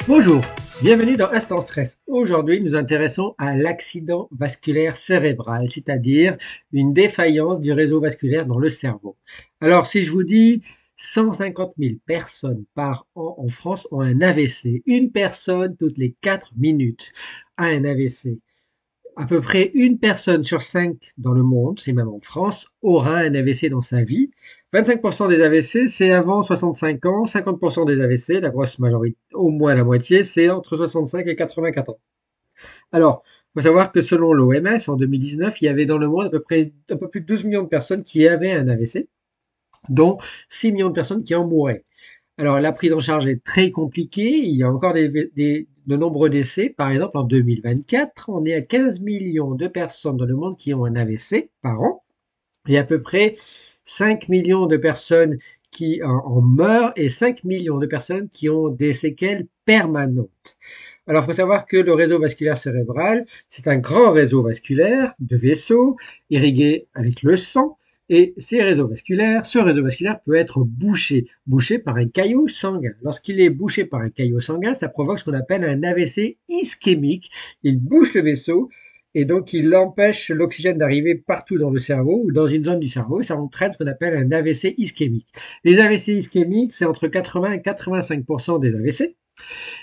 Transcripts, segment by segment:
Bonjour, bienvenue dans Instant Stress. Aujourd'hui, nous nous intéressons à l'accident vasculaire cérébral, c'est-à-dire une défaillance du réseau vasculaire dans le cerveau. Alors, si je vous dis 150 000 personnes par an en France ont un AVC, une personne toutes les 4 minutes a un AVC. À peu près une personne sur 5 dans le monde, et même en France, aura un AVC dans sa vie. 25% des AVC, c'est avant 65 ans. 50% des AVC, la grosse majorité, au moins la moitié, c'est entre 65 et 84 ans. Alors, il faut savoir que selon l'OMS, en 2019, il y avait dans le monde à peu près un peu plus de 12 millions de personnes qui avaient un AVC, dont 6 millions de personnes qui en mouraient. Alors, la prise en charge est très compliquée. Il y a encore de nombreux décès. Par exemple, en 2024, on est à 15 millions de personnes dans le monde qui ont un AVC par an. Et à peu près 5 millions de personnes qui en meurent et 5 millions de personnes qui ont des séquelles permanentes. Alors, il faut savoir que le réseau vasculaire cérébral, c'est un grand réseau vasculaire de vaisseaux irrigués avec le sang. Et ce réseau vasculaire peut être bouché par un caillot sanguin. Lorsqu'il est bouché par un caillot sanguin, ça provoque ce qu'on appelle un AVC ischémique. Il bouche le vaisseau et donc il empêche l'oxygène d'arriver partout dans le cerveau ou dans une zone du cerveau. Et ça entraîne ce qu'on appelle un AVC ischémique. Les AVC ischémiques, c'est entre 80 et 85% des AVC.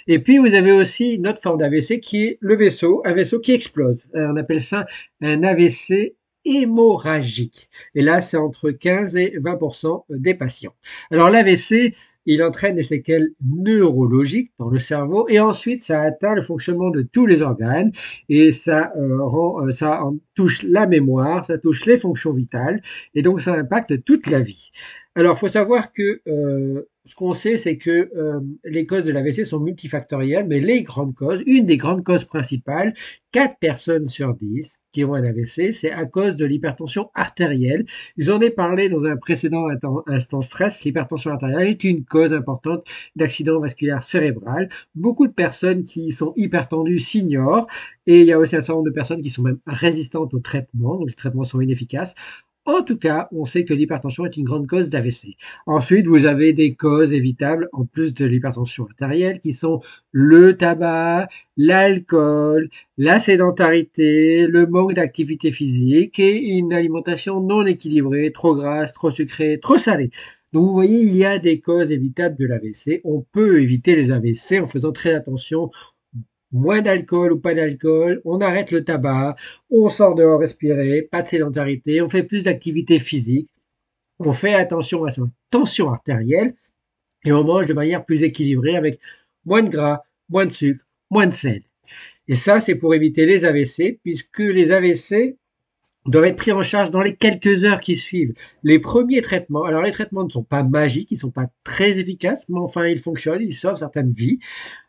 Et puis, vous avez aussi une autre forme d'AVC qui est le vaisseau, un vaisseau qui explose. On appelle ça un AVC hémorragique. Et là, c'est entre 15 et 20% des patients. Alors, l'AVC, il entraîne des séquelles neurologiques dans le cerveau et ensuite, ça atteint le fonctionnement de tous les organes et ça touche la mémoire, ça touche les fonctions vitales et donc ça impacte toute la vie. Alors, il faut savoir que ce qu'on sait, c'est que les causes de l'AVC sont multifactorielles, mais les grandes causes, une des grandes causes principales, 4 personnes sur 10 qui ont un AVC, c'est à cause de l'hypertension artérielle. J'en ai parlé dans un précédent instant stress. L'hypertension artérielle est une cause importante d'accident vasculaire cérébral. Beaucoup de personnes qui sont hypertendues s'ignorent et il y a aussi un certain nombre de personnes qui sont même résistantes aux traitements, donc les traitements sont inefficaces. En tout cas, on sait que l'hypertension est une grande cause d'AVC. Ensuite, vous avez des causes évitables en plus de l'hypertension artérielle qui sont le tabac, l'alcool, la sédentarité, le manque d'activité physique et une alimentation non équilibrée, trop grasse, trop sucrée, trop salée. Donc vous voyez, il y a des causes évitables de l'AVC. On peut éviter les AVC en faisant très attention. Moins d'alcool ou pas d'alcool, on arrête le tabac, on sort dehors respirer, pas de sédentarité, on fait plus d'activité physique, on fait attention à sa tension artérielle et on mange de manière plus équilibrée avec moins de gras, moins de sucre, moins de sel. Et ça, c'est pour éviter les AVC, puisque les AVC doivent être pris en charge dans les quelques heures qui suivent. Les premiers traitements, alors les traitements ne sont pas magiques, ils ne sont pas très efficaces, mais enfin ils fonctionnent, ils sauvent certaines vies.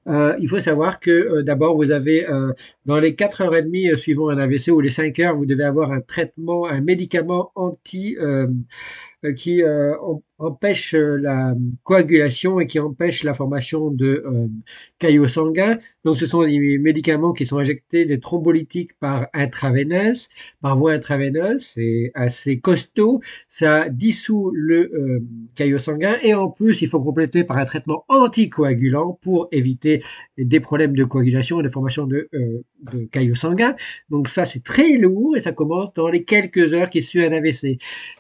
Il faut savoir que d'abord, vous avez dans les 4h30 suivant un AVC ou les 5 heures, vous devez avoir un traitement, un médicament qui empêche la coagulation et qui empêche la formation de caillots sanguins. Donc, ce sont des médicaments qui sont injectés, des thrombolytiques par voie intraveineuse. C'est assez costaud. Ça dissout le caillot sanguin et en plus, il faut compléter par un traitement anticoagulant pour éviter des problèmes de coagulation et de formation de caillots sanguins. Donc ça, c'est très lourd et ça commence dans les quelques heures qui suivent un AVC.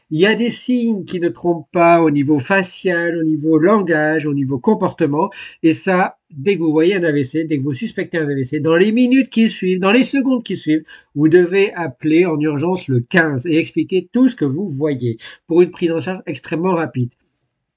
Il y a des signes qui ne trompent pas au niveau facial, au niveau langage, au niveau comportement. Et ça, dès que vous voyez un AVC, dès que vous suspectez un AVC, dans les minutes qui suivent, dans les secondes qui suivent, vous devez appeler en urgence le 15 et expliquer tout ce que vous voyez pour une prise en charge extrêmement rapide.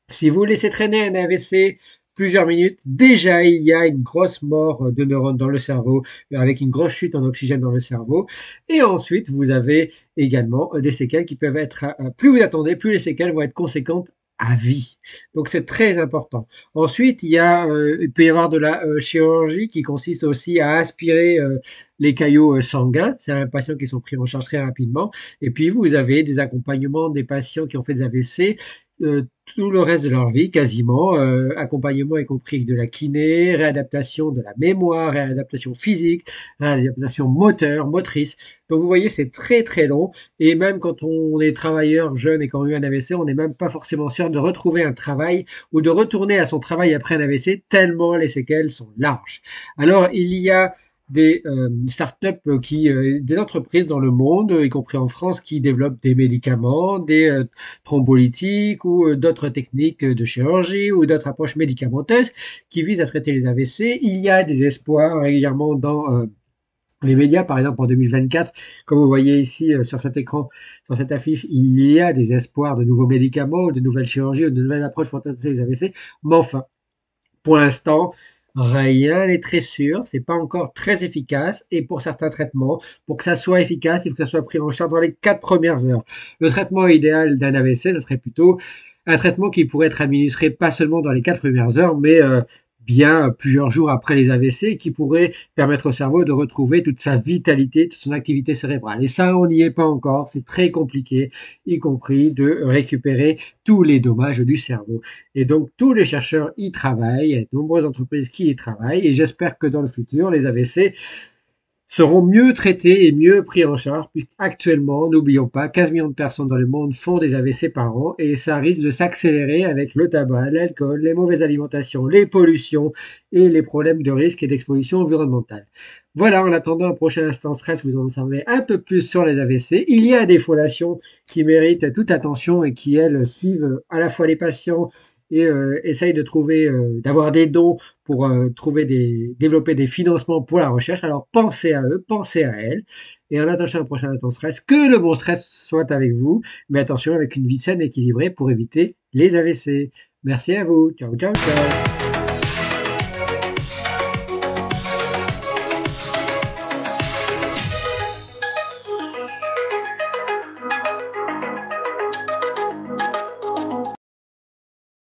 Si vous laissez traîner un AVC plusieurs minutes, déjà il y a une grosse mort de neurones dans le cerveau, avec une grosse chute en oxygène dans le cerveau. Et ensuite, vous avez également des séquelles qui peuvent être, plus vous attendez, plus les séquelles vont être conséquentes à vie. Donc c'est très important. Ensuite, il peut y avoir de la chirurgie qui consiste aussi à aspirer les caillots sanguins, c'est un patient qui sont pris en charge très rapidement. Et puis vous avez des accompagnements des patients qui ont fait des AVC tout le reste de leur vie quasiment, accompagnement y compris de la kiné, réadaptation de la mémoire, réadaptation physique, réadaptation moteur, motrice. Donc vous voyez, c'est très très long et même quand on est travailleur jeune et qu'on a eu un AVC, on n'est même pas forcément sûr de retrouver un travail ou de retourner à son travail après un AVC tellement les séquelles sont larges. Alors il y a des startups des entreprises dans le monde, y compris en France, qui développent des médicaments, des thrombolytiques ou d'autres techniques de chirurgie ou d'autres approches médicamenteuses qui visent à traiter les AVC. Il y a des espoirs régulièrement dans les médias, par exemple en 2024, comme vous voyez ici sur cet écran, sur cette affiche, il y a des espoirs de nouveaux médicaments, ou de nouvelles chirurgies, ou de nouvelles approches pour traiter les AVC. Mais enfin, pour l'instant, rien n'est très sûr, c'est pas encore très efficace et pour certains traitements, pour que ça soit efficace, il faut que ça soit pris en charge dans les 4 premières heures. Le traitement idéal d'un AVC, ce serait plutôt un traitement qui pourrait être administré pas seulement dans les 4 premières heures, mais bien plusieurs jours après les AVC, et qui pourrait permettre au cerveau de retrouver toute sa vitalité, toute son activité cérébrale. Et ça, on n'y est pas encore, c'est très compliqué, y compris de récupérer tous les dommages du cerveau. Et donc, tous les chercheurs y travaillent, il y a de nombreuses entreprises qui y travaillent, et j'espère que dans le futur, les AVC seront mieux traités et mieux pris en charge, puisqu'actuellement, n'oublions pas, 15 millions de personnes dans le monde font des AVC par an, et ça risque de s'accélérer avec le tabac, l'alcool, les mauvaises alimentations, les pollutions et les problèmes de risque et d'exposition environnementale. Voilà, en attendant un prochain instant stress, vous en savez un peu plus sur les AVC. Il y a des fondations qui méritent toute attention et qui, elles, suivent à la fois les patients et essayent de trouver, d'avoir des dons pour développer des financements pour la recherche. Alors pensez à eux, pensez à elles. Et en attendant un prochain instant stress, que le bon stress soit avec vous, mais attention avec une vie saine et équilibrée pour éviter les AVC. Merci à vous. Ciao, ciao, ciao.